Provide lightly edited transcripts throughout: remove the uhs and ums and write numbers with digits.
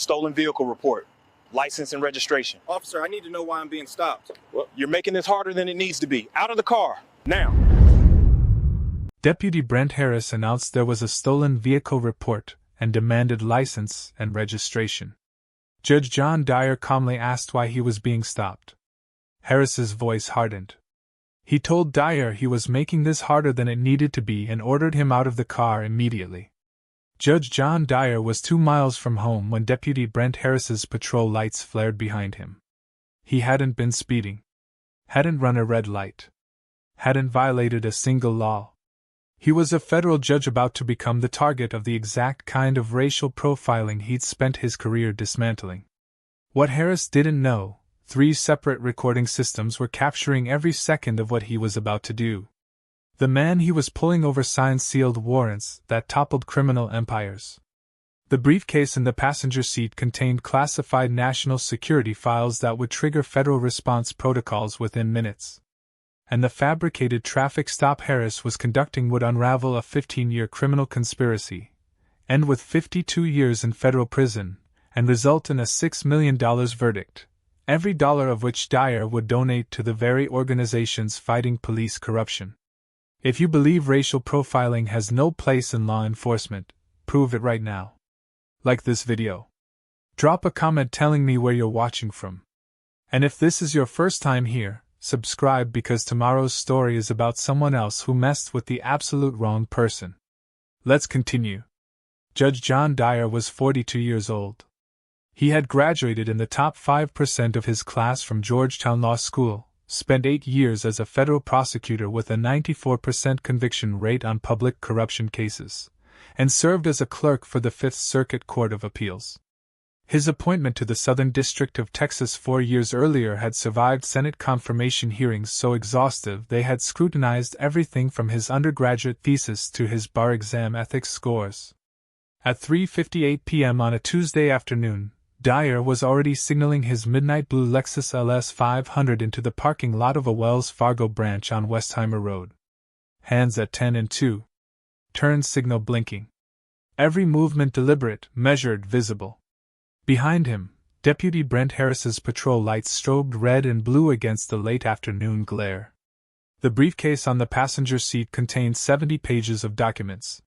Stolen vehicle report. License and registration. Officer, I need to know why I'm being stopped. Well, you're making this harder than it needs to be. Out of the car, now. Deputy Brent Harris announced there was a stolen vehicle report and demanded license and registration. Judge John Dyer calmly asked why he was being stopped. Harris's voice hardened. He told Dyer he was making this harder than it needed to be and ordered him out of the car immediately. Judge John Dyer was 2 miles from home when Deputy Brent Harris's patrol lights flared behind him. He hadn't been speeding. Hadn't run a red light. Hadn't violated a single law. He was a federal judge about to become the target of the exact kind of racial profiling he'd spent his career dismantling. What Harris didn't know, 3 separate recording systems were capturing every second of what he was about to do. The man he was pulling over signed sealed warrants that toppled criminal empires. The briefcase in the passenger seat contained classified national security files that would trigger federal response protocols within minutes. And the fabricated traffic stop Harris was conducting would unravel a 15-year criminal conspiracy, end with 52 years in federal prison, and result in a $6 million verdict, every dollar of which Dyer would donate to the very organizations fighting police corruption. If you believe racial profiling has no place in law enforcement, prove it right now. Like this video. Drop a comment telling me where you're watching from. And if this is your first time here, subscribe because tomorrow's story is about someone else who messed with the absolute wrong person. Let's continue. Judge John Dyer was 42 years old. He had graduated in the top 5% of his class from Georgetown Law School, spent 8 years as a federal prosecutor with a 94% conviction rate on public corruption cases, and served as a clerk for the Fifth Circuit Court of Appeals. His appointment to the Southern District of Texas 4 years earlier had survived Senate confirmation hearings so exhaustive they had scrutinized everything from his undergraduate thesis to his bar exam ethics scores. At 3:58 p.m. on a Tuesday afternoon, Dyer was already signaling his midnight blue Lexus LS 500 into the parking lot of a Wells Fargo branch on Westheimer Road. Hands at 10 and 2. Turn signal blinking. Every movement deliberate, measured, visible. Behind him, Deputy Brent Harris's patrol lights strobed red and blue against the late afternoon glare. The briefcase on the passenger seat contained 70 pages of documents.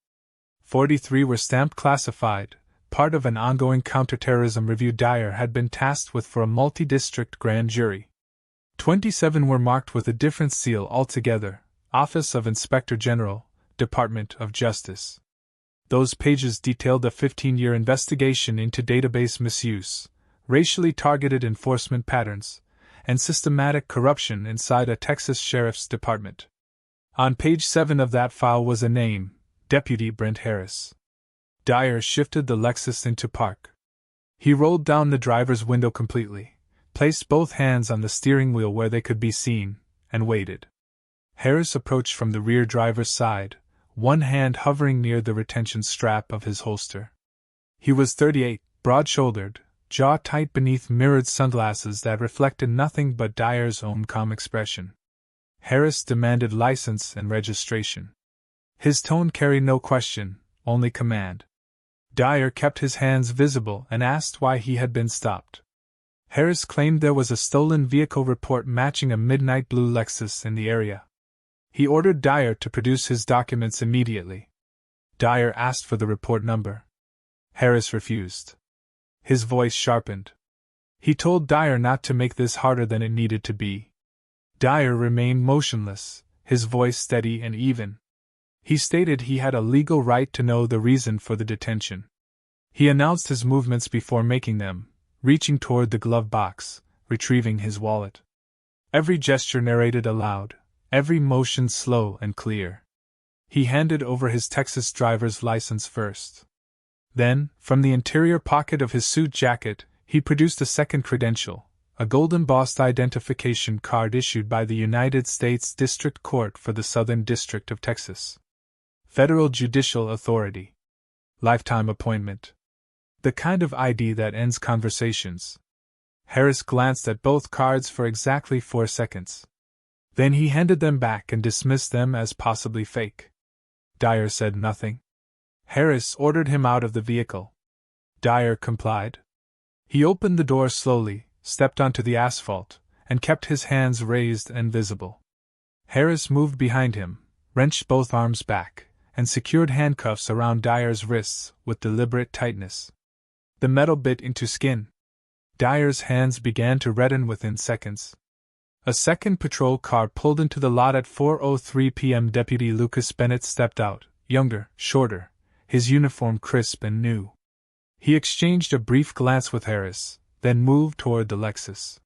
43 were stamped classified, part of an ongoing counterterrorism review Dyer had been tasked with for a multi-district grand jury. 27 were marked with a different seal altogether, Office of Inspector General, Department of Justice. Those pages detailed a 15-year investigation into database misuse, racially targeted enforcement patterns, and systematic corruption inside a Texas sheriff's department. On page 7 of that file was a name, Deputy Brent Harris. Dyer shifted the Lexus into park. He rolled down the driver's window completely, placed both hands on the steering wheel where they could be seen, and waited. Harris approached from the rear driver's side, one hand hovering near the retention strap of his holster. He was 38, broad-shouldered, jaw tight beneath mirrored sunglasses that reflected nothing but Dyer's own calm expression. Harris demanded license and registration. His tone carried no question, only command. Dyer kept his hands visible and asked why he had been stopped. Harris claimed there was a stolen vehicle report matching a midnight blue Lexus in the area. He ordered Dyer to produce his documents immediately. Dyer asked for the report number. Harris refused. His voice sharpened. He told Dyer not to make this harder than it needed to be. Dyer remained motionless, his voice steady and even. He stated he had a legal right to know the reason for the detention. He announced his movements before making them, reaching toward the glove box, retrieving his wallet. Every gesture narrated aloud, every motion slow and clear. He handed over his Texas driver's license first. Then, from the interior pocket of his suit jacket, he produced a second credential, a gold-embossed identification card issued by the United States District Court for the Southern District of Texas. Federal Judicial Authority. Lifetime appointment. The kind of ID that ends conversations. Harris glanced at both cards for exactly 4 seconds. Then he handed them back and dismissed them as possibly fake. Dyer said nothing. Harris ordered him out of the vehicle. Dyer complied. He opened the door slowly, stepped onto the asphalt, and kept his hands raised and visible. Harris moved behind him, wrenched both arms back, and secured handcuffs around Dyer's wrists with deliberate tightness. The metal bit into skin. Dyer's hands began to redden within seconds. A second patrol car pulled into the lot at 4:03 p.m. Deputy Lucas Bennett stepped out, younger, shorter, his uniform crisp and new. He exchanged a brief glance with Harris, then moved toward the Lexus.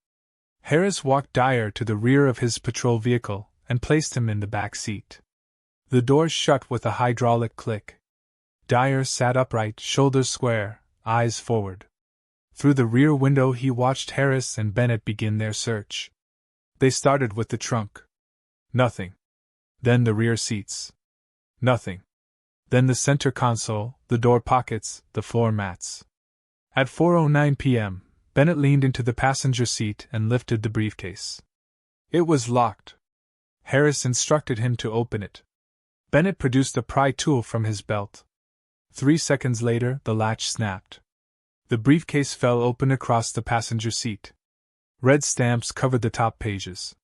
Harris walked Dyer to the rear of his patrol vehicle and placed him in the back seat. The doors shut with a hydraulic click. Dyer sat upright, shoulders square, eyes forward. Through the rear window he watched Harris and Bennett begin their search. They started with the trunk. Nothing. Then the rear seats. Nothing. Then the center console, the door pockets, the floor mats. At 4:09 p.m., Bennett leaned into the passenger seat and lifted the briefcase. It was locked. Harris instructed him to open it. Bennett produced a pry tool from his belt. 3 seconds later, the latch snapped. The briefcase fell open across the passenger seat. Red stamps covered the top pages.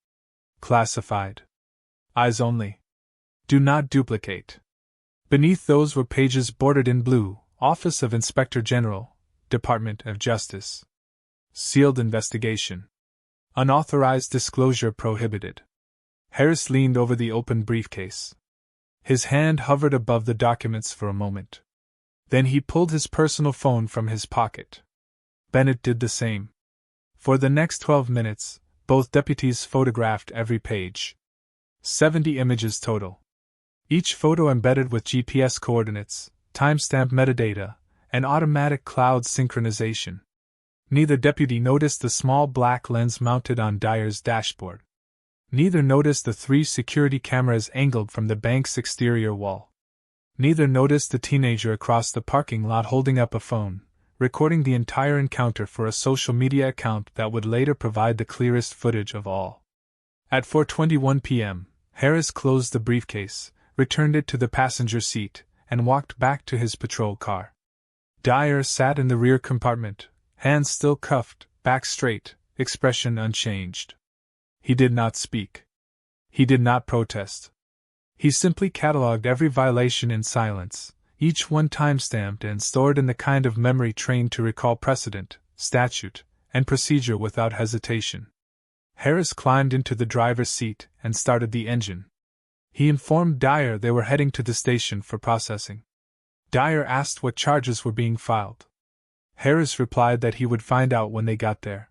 Classified. Eyes only. Do not duplicate. Beneath those were pages bordered in blue: Office of Inspector General, Department of Justice. Sealed investigation. Unauthorized disclosure prohibited. Harris leaned over the open briefcase. His hand hovered above the documents for a moment. Then he pulled his personal phone from his pocket. Bennett did the same. For the next 12 minutes, both deputies photographed every page. 70 images total. Each photo embedded with GPS coordinates, timestamp metadata, and automatic cloud synchronization. Neither deputy noticed the small black lens mounted on Dyer's dashboard. Neither noticed the 3 security cameras angled from the bank's exterior wall. Neither noticed the teenager across the parking lot holding up a phone, recording the entire encounter for a social media account that would later provide the clearest footage of all. At 4:21 p.m., Harris closed the briefcase, returned it to the passenger seat, and walked back to his patrol car. Dyer sat in the rear compartment, hands still cuffed, back straight, expression unchanged. He did not speak. He did not protest. He simply catalogued every violation in silence, each one timestamped and stored in the kind of memory trained to recall precedent, statute, and procedure without hesitation. Harris climbed into the driver's seat and started the engine. He informed Dyer they were heading to the station for processing. Dyer asked what charges were being filed. Harris replied that he would find out when they got there.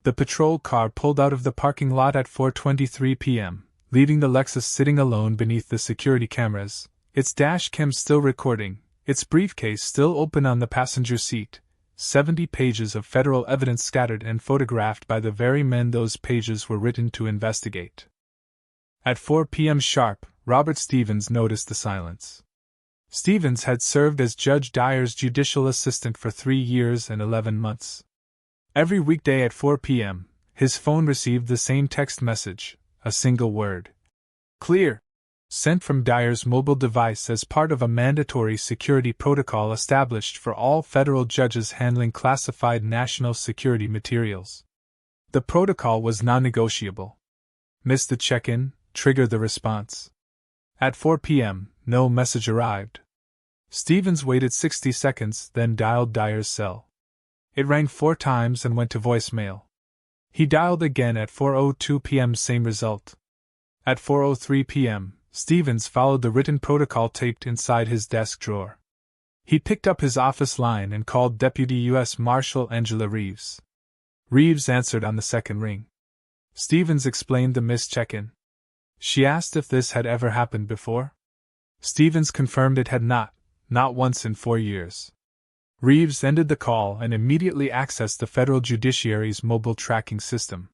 The patrol car pulled out of the parking lot at 4:23 p.m., leaving the Lexus sitting alone beneath the security cameras, its dash cam still recording, its briefcase still open on the passenger seat, 70 pages of federal evidence scattered and photographed by the very men those pages were written to investigate. At 4 p.m. sharp, Robert Stevens noticed the silence. Stevens had served as Judge Dyer's judicial assistant for 3 years and 11 months. Every weekday at 4 p.m., his phone received the same text message, a single word. Clear. Sent from Dyer's mobile device as part of a mandatory security protocol established for all federal judges handling classified national security materials. The protocol was non-negotiable. Miss the check-in, trigger the response. At 4 p.m., no message arrived. Stevens waited 60 seconds, then dialed Dyer's cell. It rang 4 times and went to voicemail. He dialed again at 4:02 p.m. Same result. At 4:03 p.m., Stevens followed the written protocol taped inside his desk drawer. He picked up his office line and called Deputy U.S. Marshal Angela Reeves. Reeves answered on the second ring. Stevens explained the missed check-in. She asked if this had ever happened before. Stevens confirmed it had not once in 4 years. Reeves ended the call and immediately accessed the federal judiciary's mobile tracking system.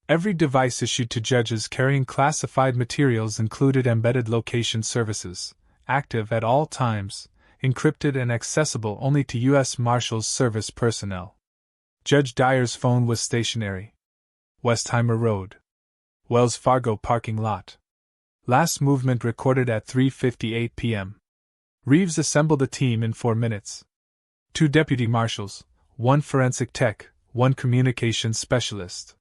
Every device issued to judges carrying classified materials included embedded location services, active at all times, encrypted and accessible only to U.S. Marshals Service personnel. Judge Dyer's phone was stationary. Westheimer Road. Wells Fargo parking lot. Last movement recorded at 3:58 p.m. Reeves assembled a team in 4 minutes. 2 deputy marshals, one forensic tech, one communications specialist.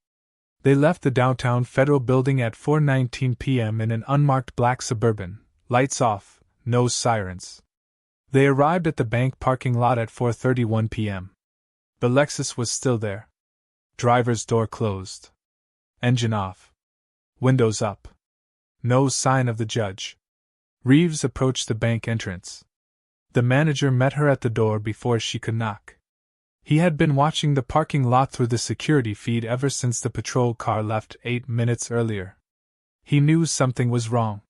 They left the downtown Federal Building at 4:19 p.m. in an unmarked black Suburban, lights off, no sirens. They arrived at the bank parking lot at 4:31 p.m. The Lexus was still there. Driver's door closed. Engine off. Windows up. No sign of the judge. Reeves approached the bank entrance. The manager met her at the door before she could knock. He had been watching the parking lot through the security feed ever since the patrol car left 8 minutes earlier. He knew something was wrong.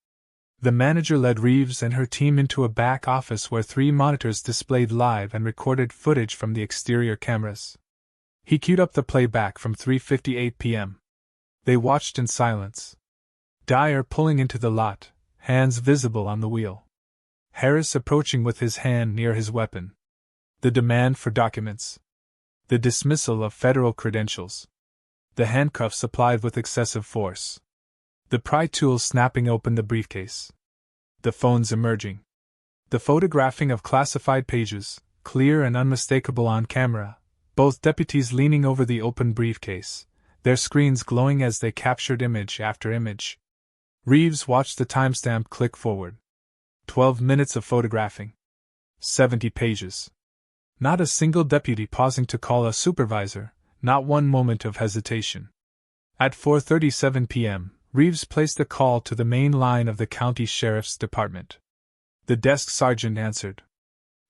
The manager led Reeves and her team into a back office where 3 monitors displayed live and recorded footage from the exterior cameras. He queued up the playback from 3:58 p.m. They watched in silence. Dyer pulling into the lot, hands visible on the wheel. Harris approaching with his hand near his weapon. The demand for documents. The dismissal of federal credentials. The handcuffs applied with excessive force. The pry tool snapping open the briefcase. The phones emerging. The photographing of classified pages, clear and unmistakable on camera, both deputies leaning over the open briefcase, their screens glowing as they captured image after image. Reeves watched the timestamp click forward. 12 minutes of photographing. 70 pages. Not a single deputy pausing to call a supervisor, not one moment of hesitation. At 4:37 p.m., Reeves placed a call to the main line of the county sheriff's department. The desk sergeant answered.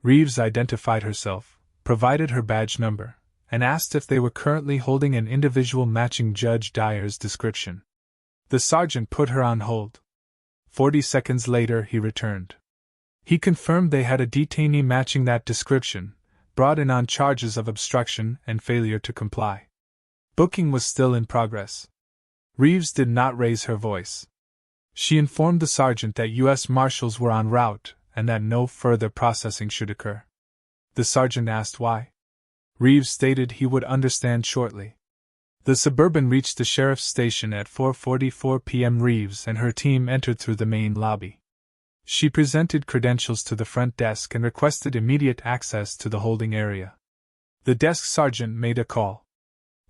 Reeves identified herself, provided her badge number, and asked if they were currently holding an individual matching Judge Dyer's description. The sergeant put her on hold. 40 seconds later he returned. He confirmed they had a detainee matching that description, brought in on charges of obstruction and failure to comply. Booking was still in progress. Reeves did not raise her voice. She informed the sergeant that U.S. Marshals were en route and that no further processing should occur. The sergeant asked why. Reeves stated he would understand shortly. The Suburban reached the sheriff's station at 4:44 p.m. Reeves and her team entered through the main lobby. She presented credentials to the front desk and requested immediate access to the holding area. The desk sergeant made a call.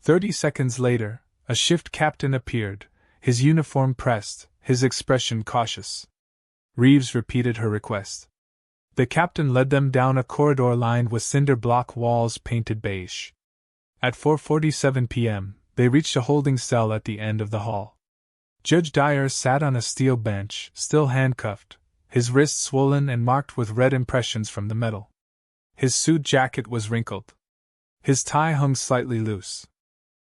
30 seconds later, a shift captain appeared, his uniform pressed, his expression cautious. Reeves repeated her request. The captain led them down a corridor lined with cinder block walls painted beige. At 4:47 p.m., they reached a holding cell at the end of the hall. Judge Dyer sat on a steel bench, still handcuffed, his wrists swollen and marked with red impressions from the metal. His suit jacket was wrinkled. His tie hung slightly loose.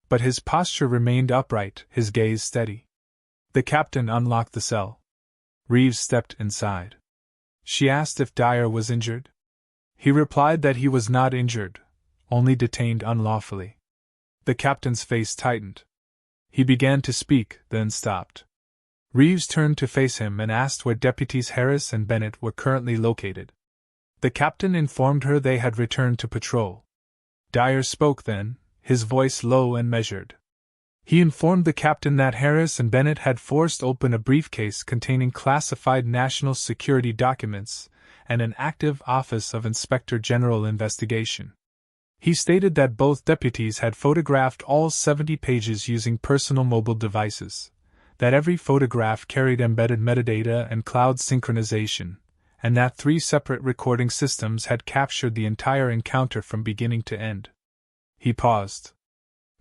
But his posture remained upright, his gaze steady. The captain unlocked the cell. Reeves stepped inside. She asked if Dyer was injured. He replied that he was not injured, only detained unlawfully. The captain's face tightened. He began to speak, then stopped. Reeves turned to face him and asked where deputies Harris and Bennett were currently located. The captain informed her they had returned to patrol. Dyer spoke then, his voice low and measured. He informed the captain that Harris and Bennett had forced open a briefcase containing classified national security documents and an active Office of Inspector General investigation. He stated that both deputies had photographed all 70 pages using personal mobile devices, that every photograph carried embedded metadata and cloud synchronization, and that 3 separate recording systems had captured the entire encounter from beginning to end. He paused.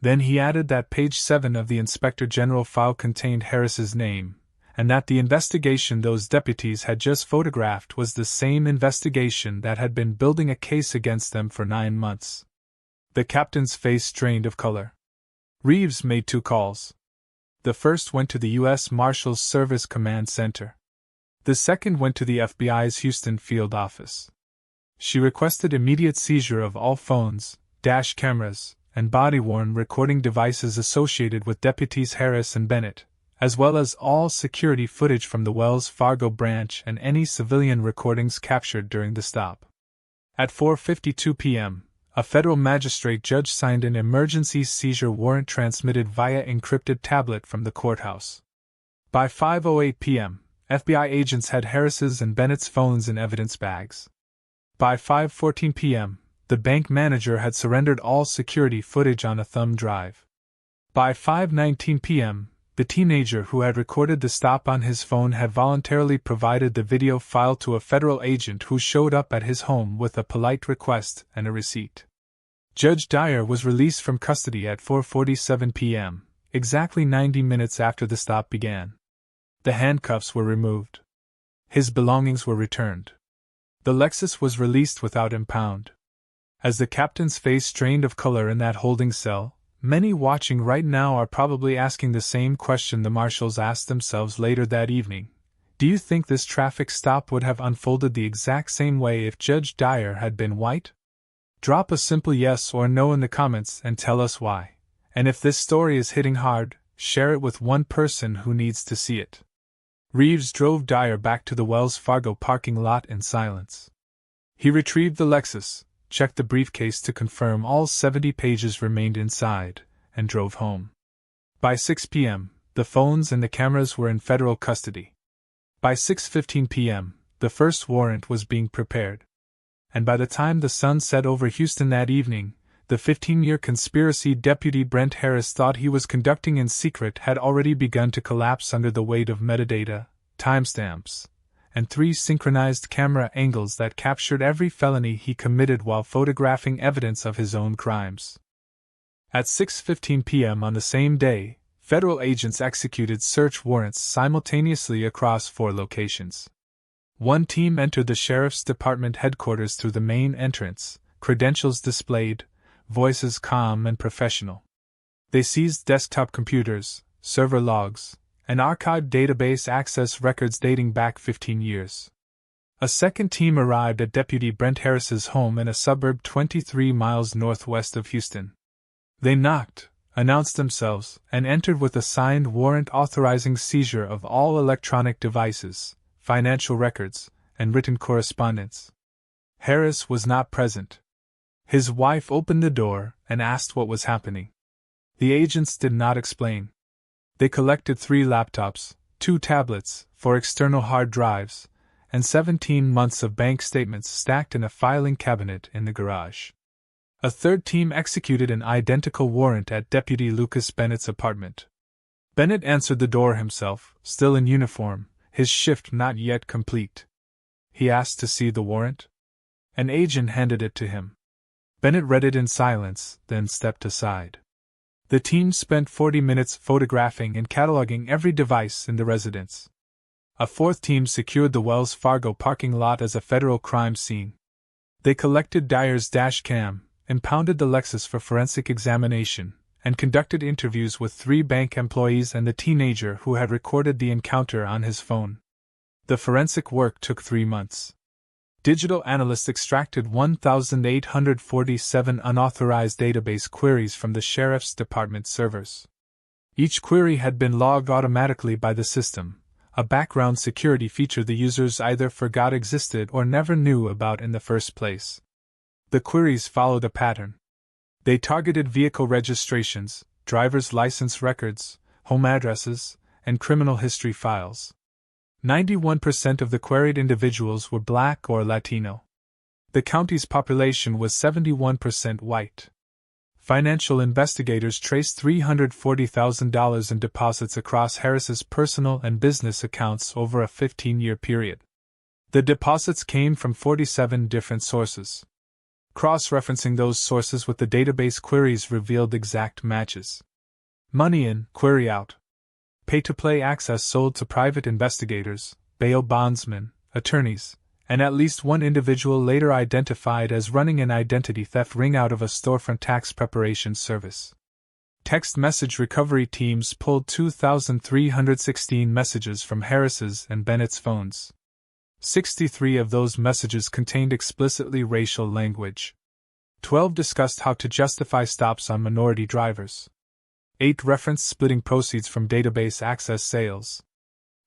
Then he added that page 7 of the Inspector General file contained Harris's name, and that the investigation those deputies had just photographed was the same investigation that had been building a case against them for 9 months. The captain's face strained of color. Reeves made 2 calls. The first went to the U.S. Marshals Service Command Center. The second went to the FBI's Houston field office. She requested immediate seizure of all phones, dash cameras, and body-worn recording devices associated with deputies Harris and Bennett, as well as all security footage from the Wells Fargo branch and any civilian recordings captured during the stop. At 4:52 p.m., a federal magistrate judge signed an emergency seizure warrant transmitted via encrypted tablet from the courthouse. By 5:08 p.m., FBI agents had Harris's and Bennett's phones in evidence bags. By 5:14 p.m., the bank manager had surrendered all security footage on a thumb drive. By 5:19 p.m., the teenager who had recorded the stop on his phone had voluntarily provided the video file to a federal agent who showed up at his home with a polite request and a receipt. Judge Dyer was released from custody at 4:47 p.m., exactly 90 minutes after the stop began. The handcuffs were removed. His belongings were returned. The Lexus was released without impound. As the captain's face strained of color in that holding cell, many watching right now are probably asking the same question the marshals asked themselves later that evening. Do you think this traffic stop would have unfolded the exact same way if Judge Dyer had been white? Drop a simple yes or no in the comments and tell us why. And if this story is hitting hard, share it with one person who needs to see it. Reeves drove Dyer back to the Wells Fargo parking lot in silence. He retrieved the Lexus, checked the briefcase to confirm all 70 pages remained inside, and drove home. By 6 p.m., the phones and the cameras were in federal custody. By 6:15 p.m., the first warrant was being prepared. And by the time the sun set over Houston that evening, the 15-year conspiracy Deputy Brent Harris thought he was conducting in secret had already begun to collapse under the weight of metadata, timestamps, and 3 synchronized camera angles that captured every felony he committed while photographing evidence of his own crimes. At 6:15 p.m. on the same day, federal agents executed search warrants simultaneously across 4 locations. One team entered the sheriff's department headquarters through the main entrance, credentials displayed, voices calm and professional. They seized desktop computers, server logs, and archived database access records dating back 15 years. A second team arrived at Deputy Brent Harris's home in a suburb 23 miles northwest of Houston. They knocked, announced themselves, and entered with a signed warrant authorizing seizure of all electronic devices, financial records, and written correspondence. Harris was not present. His wife opened the door and asked what was happening. The agents did not explain. They collected 3 laptops, 2 tablets, 4 external hard drives, and 17 months of bank statements stacked in a filing cabinet in the garage. A third team executed an identical warrant at Deputy Lucas Bennett's apartment. Bennett answered the door himself, still in uniform, his shift not yet complete. He asked to see the warrant. An agent handed it to him. Bennett read it in silence, then stepped aside. The team spent 40 minutes photographing and cataloging every device in the residence. A fourth team secured the Wells Fargo parking lot as a federal crime scene. They collected Dyer's dash cam, impounded the Lexus for forensic examination, and conducted interviews with 3 bank employees and the teenager who had recorded the encounter on his phone. The forensic work took 3 months. Digital analysts extracted 1,847 unauthorized database queries from the sheriff's department servers. Each query had been logged automatically by the system, a background security feature the users either forgot existed or never knew about in the first place. The queries followed a pattern. They targeted vehicle registrations, driver's license records, home addresses, and criminal history files. 91% of the queried individuals were Black or Latino. The county's population was 71% white. Financial investigators traced $340,000 in deposits across Harris's personal and business accounts over a 15-year period. The deposits came from 47 different sources. Cross-referencing those sources with the database queries revealed exact matches. Money in, query out. Pay-to-play access sold to private investigators, bail bondsmen, attorneys, and at least one individual later identified as running an identity theft ring out of a storefront tax preparation service. Text message recovery teams pulled 2,316 messages from Harris's and Bennett's phones. 63 of those messages contained explicitly racial language. 12 discussed how to justify stops on minority drivers. 8 referenced splitting proceeds from database access sales.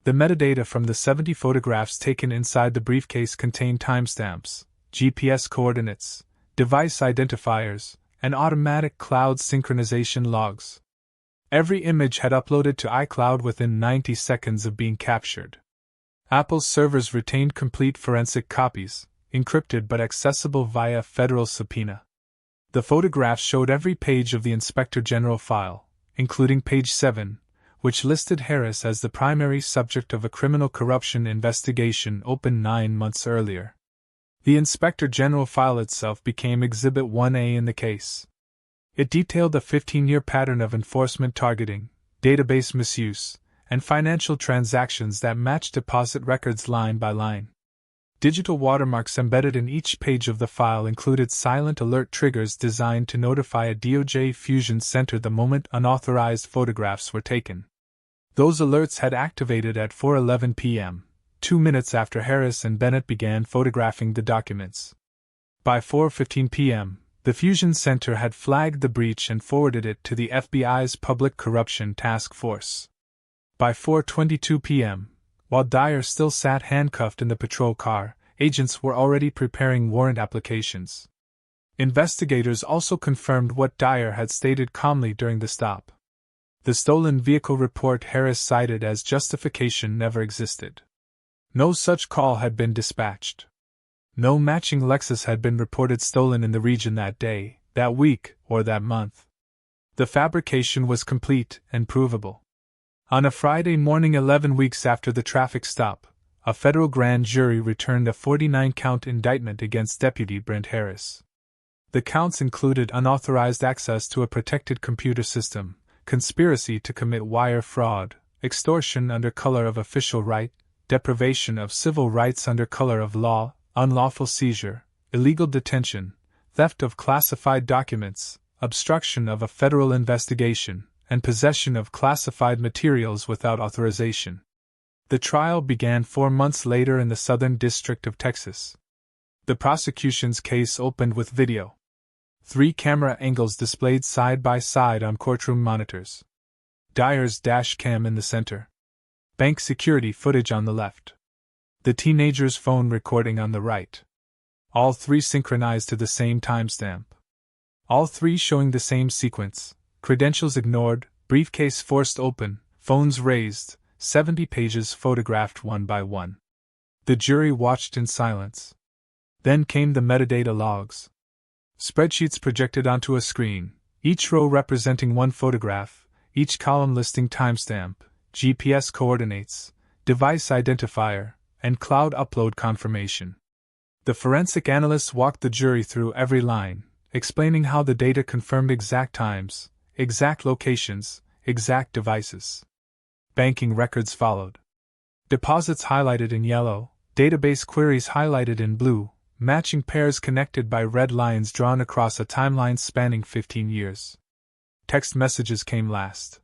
The metadata from the 70 photographs taken inside the briefcase contained timestamps, GPS coordinates, device identifiers, and automatic cloud synchronization logs. Every image had uploaded to iCloud within 90 seconds of being captured. Apple's servers retained complete forensic copies, encrypted but accessible via federal subpoena. The photographs showed every page of the Inspector General file, including page 7, which listed Harris as the primary subject of a criminal corruption investigation opened 9 months earlier. The Inspector General file itself became Exhibit 1A in the case. It detailed a 15-year pattern of enforcement targeting, database misuse, and financial transactions that matched deposit records line by line. Digital watermarks embedded in each page of the file included silent alert triggers designed to notify a DOJ fusion center the moment unauthorized photographs were taken. Those alerts had activated at 4:11 p.m., 2 minutes after Harris and Bennett began photographing the documents. By 4:15 p.m., the fusion center had flagged the breach and forwarded it to the FBI's Public Corruption Task Force. By 4:22 p.m., while Dyer still sat handcuffed in the patrol car, agents were already preparing warrant applications. Investigators also confirmed what Dyer had stated calmly during the stop. The stolen vehicle report Harris cited as justification never existed. No such call had been dispatched. No matching Lexus had been reported stolen in the region that day, that week, or that month. The fabrication was complete and provable. On a Friday morning 11 weeks after the traffic stop, a federal grand jury returned a 49-count indictment against Deputy Brent Harris. The counts included unauthorized access to a protected computer system, conspiracy to commit wire fraud, extortion under color of official right, deprivation of civil rights under color of law, unlawful seizure, illegal detention, theft of classified documents, obstruction of a federal investigation, and possession of classified materials without authorization. The trial began 4 months later in the Southern District of Texas. The prosecution's case opened with video. 3 camera angles displayed side by side on courtroom monitors. Dyer's dash cam in the center. Bank security footage on the left. The teenager's phone recording on the right. All 3 synchronized to the same timestamp. All 3 showing the same sequence. Credentials ignored, briefcase forced open, phones raised, 70 pages photographed one by one. The jury watched in silence. Then came the metadata logs. Spreadsheets projected onto a screen, each row representing one photograph, each column listing timestamp, GPS coordinates, device identifier, and cloud upload confirmation. The forensic analysts walked the jury through every line, explaining how the data confirmed exact times, exact locations, exact devices. Banking records followed. Deposits highlighted in yellow, database queries highlighted in blue, matching pairs connected by red lines drawn across a timeline spanning 15 years. Text messages came last.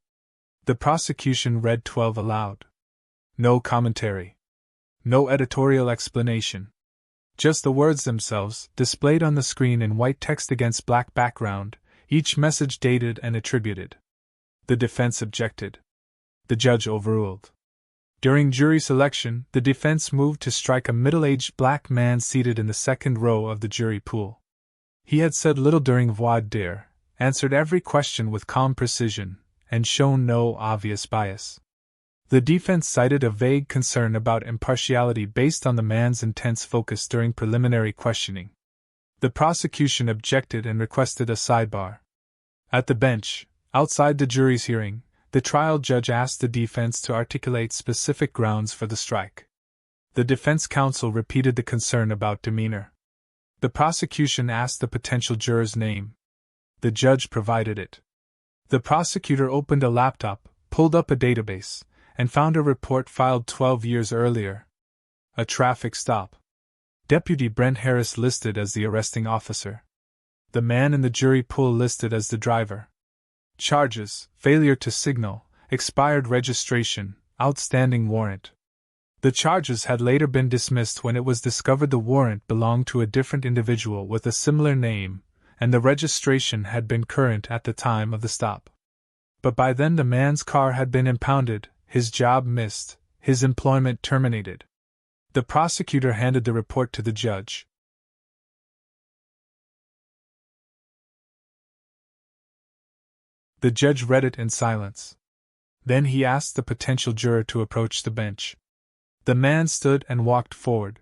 The prosecution read 12 aloud. No commentary. No editorial explanation. Just the words themselves, displayed on the screen in white text against black background, each message dated and attributed. The defense objected. The judge overruled. During jury selection, the defense moved to strike a middle-aged black man seated in the second row of the jury pool. He had said little during voir dire, answered every question with calm precision, and shown no obvious bias. The defense cited a vague concern about impartiality based on the man's intense focus during preliminary questioning. The prosecution objected and requested a sidebar. At the bench, outside the jury's hearing, the trial judge asked the defense to articulate specific grounds for the strike. The defense counsel repeated the concern about demeanor. The prosecution asked the potential juror's name. The judge provided it. The prosecutor opened a laptop, pulled up a database, and found a report filed 12 years earlier. A traffic stop. Deputy Brent Harris listed as the arresting officer. The man in the jury pool listed as the driver. Charges: failure to signal, expired registration, outstanding warrant. The charges had later been dismissed when it was discovered the warrant belonged to a different individual with a similar name, and the registration had been current at the time of the stop. But by then the man's car had been impounded, his job missed, his employment terminated. The prosecutor handed the report to the judge. The judge read it in silence. Then he asked the potential juror to approach the bench. The man stood and walked forward.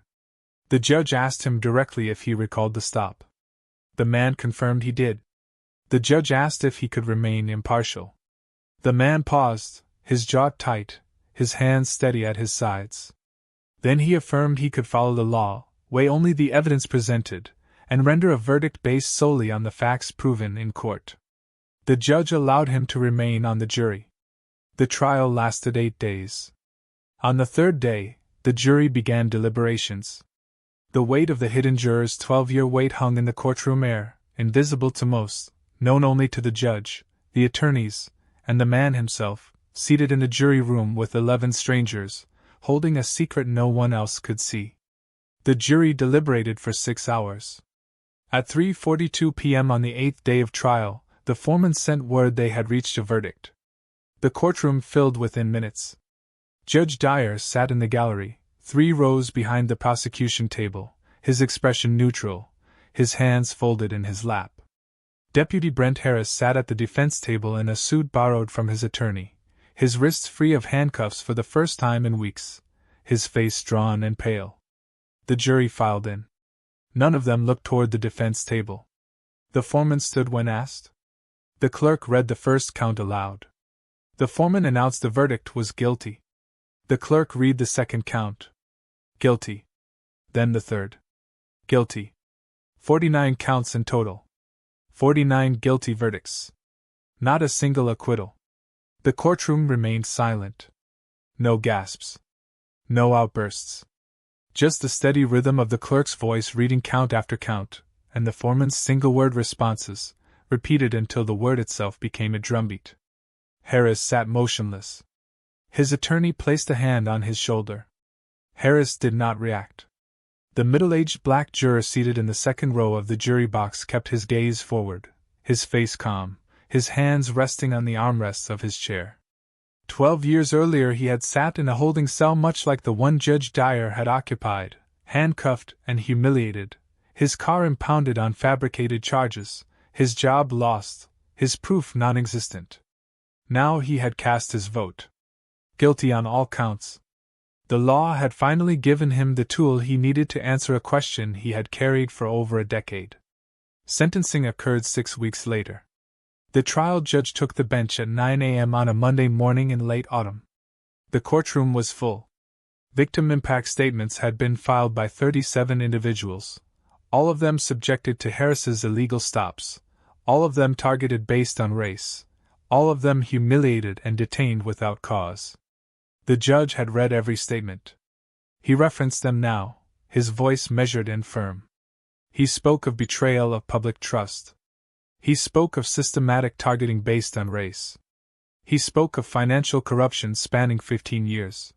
The judge asked him directly if he recalled the stop. The man confirmed he did. The judge asked if he could remain impartial. The man paused, his jaw tight, his hands steady at his sides. Then he affirmed he could follow the law, weigh only the evidence presented, and render a verdict based solely on the facts proven in court. The judge allowed him to remain on the jury. The trial lasted 8 days. On the 3rd day, the jury began deliberations. The weight of the hidden jurors' 12-year wait hung in the courtroom air, invisible to most, known only to the judge, the attorneys, and the man himself, seated in the jury room with 11 strangers, holding a secret no one else could see. The jury deliberated for 6 hours. At 3:42 p.m. on the 8th day of trial, the foreman sent word they had reached a verdict. The courtroom filled within minutes. Judge Dyer sat in the gallery, 3 rows behind the prosecution table, his expression neutral, his hands folded in his lap. Deputy Brent Harris sat at the defense table in a suit borrowed from his attorney, his wrists free of handcuffs for the first time in weeks, his face drawn and pale. The jury filed in. None of them looked toward the defense table. The foreman stood when asked. The clerk read the first count aloud. The foreman announced the verdict was guilty. The clerk read the second count. Guilty. Then the third. Guilty. 49 counts in total. 49 guilty verdicts. Not a single acquittal. The courtroom remained silent. No gasps. No outbursts. Just the steady rhythm of the clerk's voice reading count after count, and the foreman's single-word responses, repeated until the word itself became a drumbeat. Harris sat motionless. His attorney placed a hand on his shoulder. Harris did not react. The middle-aged black juror seated in the second row of the jury box kept his gaze forward, his face calm, his hands resting on the armrests of his chair. 12 years earlier he had sat in a holding cell much like the one Judge Dyer had occupied, handcuffed and humiliated, his car impounded on fabricated charges, his job lost, his proof non-existent. Now he had cast his vote. Guilty on all counts. The law had finally given him the tool he needed to answer a question he had carried for over a decade. Sentencing occurred 6 weeks later. The trial judge took the bench at 9 a.m. on a Monday morning in late autumn. The courtroom was full. Victim impact statements had been filed by 37 individuals, all of them subjected to Harris's illegal stops, all of them targeted based on race, all of them humiliated and detained without cause. The judge had read every statement. He referenced them now, his voice measured and firm. He spoke of betrayal of public trust. He spoke of systematic targeting based on race. He spoke of financial corruption spanning 15 years.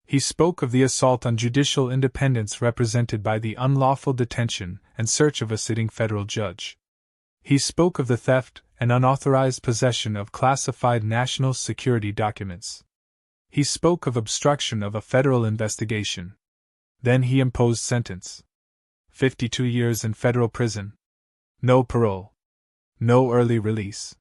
He spoke of the assault on judicial independence represented by the unlawful detention and search of a sitting federal judge. He spoke of the theft and unauthorized possession of classified national security documents. He spoke of obstruction of a federal investigation. Then he imposed sentence. 52 years in federal prison. No parole. No early release.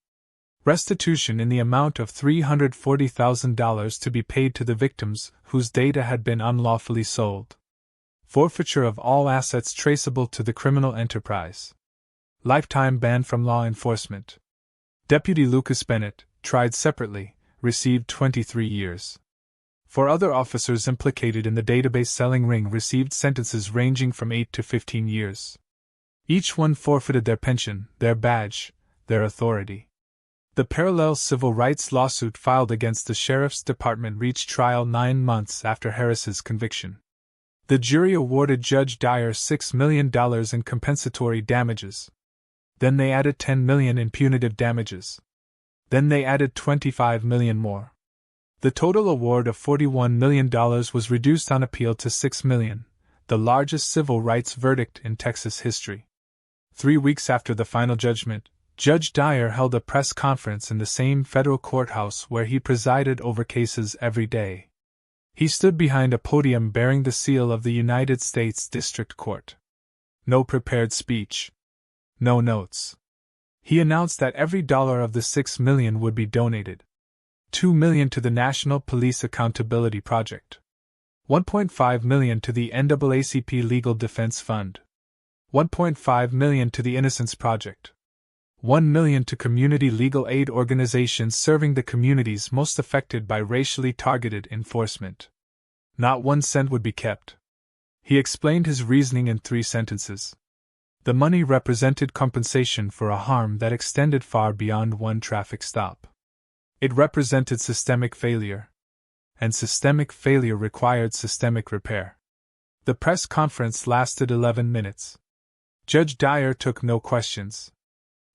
Restitution in the amount of $340,000 to be paid to the victims whose data had been unlawfully sold. Forfeiture of all assets traceable to the criminal enterprise. Lifetime ban from law enforcement. Deputy Lucas Bennett, tried separately, received 23 years. 4 other officers implicated in the database selling ring received sentences ranging from 8 to 15 years. Each one forfeited their pension, their badge, their authority. The parallel civil rights lawsuit filed against the sheriff's department reached trial 9 months after Harris's conviction. The jury awarded Judge Dyer $6 million in compensatory damages. Then they added $10 million in punitive damages. Then they added $25 million more. The total award of $41 million was reduced on appeal to $6 million, the largest civil rights verdict in Texas history. 3 weeks after the final judgment, Judge Dyer held a press conference in the same federal courthouse where he presided over cases every day. He stood behind a podium bearing the seal of the United States District Court. No prepared speech. No notes. He announced that every dollar of the $6 million would be donated. $2 million to the National Police Accountability Project. $1.5 million to the NAACP Legal Defense Fund. $1.5 million to the Innocence Project. $1 million to community legal aid organizations serving the communities most affected by racially targeted enforcement. Not 1 cent would be kept. He explained his reasoning in 3 sentences. The money represented compensation for a harm that extended far beyond one traffic stop. It represented systemic failure. And systemic failure required systemic repair. The press conference lasted 11 minutes. Judge Dyer took no questions.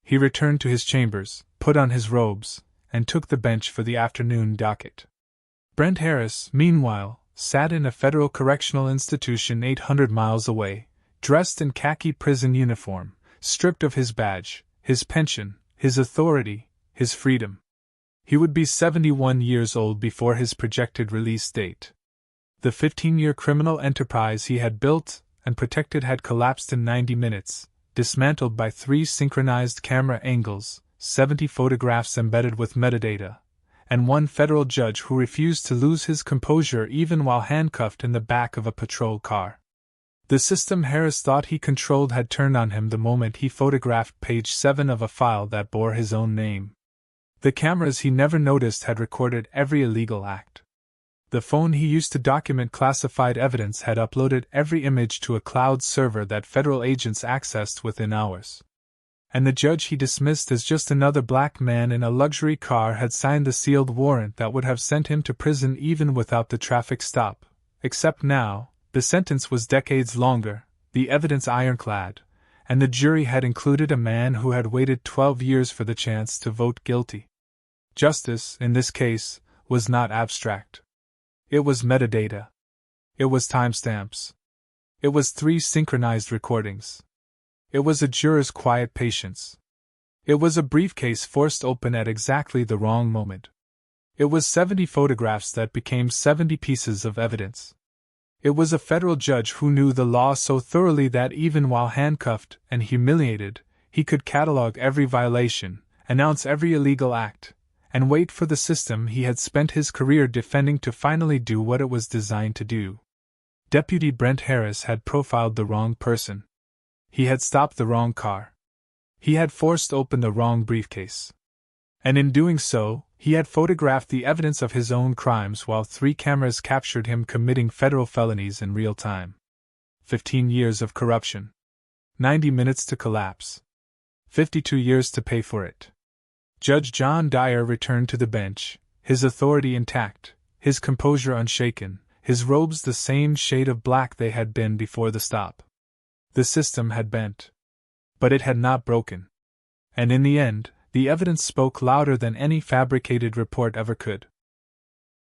He returned to his chambers, put on his robes, and took the bench for the afternoon docket. Brent Harris, meanwhile, sat in a federal correctional institution 800 miles away, dressed in khaki prison uniform, stripped of his badge, his pension, his authority, his freedom. He would be 71 years old before his projected release date. The 15-year criminal enterprise he had built and protected had collapsed in 90 minutes, dismantled by 3 synchronized camera angles, 70 photographs embedded with metadata, and 1 federal judge who refused to lose his composure even while handcuffed in the back of a patrol car. The system Harris thought he controlled had turned on him the moment he photographed page 7 of a file that bore his own name. The cameras he never noticed had recorded every illegal act. The phone he used to document classified evidence had uploaded every image to a cloud server that federal agents accessed within hours. And the judge he dismissed as just another black man in a luxury car had signed the sealed warrant that would have sent him to prison even without the traffic stop. Except now, the sentence was decades longer, the evidence ironclad, and the jury had included a man who had waited 12 years for the chance to vote guilty. Justice, in this case, was not abstract. It was metadata. It was timestamps. It was 3 synchronized recordings. It was a juror's quiet patience. It was a briefcase forced open at exactly the wrong moment. It was 70 photographs that became 70 pieces of evidence. It was a federal judge who knew the law so thoroughly that even while handcuffed and humiliated, he could catalog every violation, announce every illegal act, and wait for the system he had spent his career defending to finally do what it was designed to do. Deputy Brent Harris had profiled the wrong person. He had stopped the wrong car. He had forced open the wrong briefcase. And in doing so, he had photographed the evidence of his own crimes while 3 cameras captured him committing federal felonies in real time. 15 years of corruption. 90 minutes to collapse. 52 years to pay for it. Judge John Dyer returned to the bench, his authority intact, his composure unshaken, his robes the same shade of black they had been before the stop. The system had bent. But it had not broken. And in the end, the evidence spoke louder than any fabricated report ever could.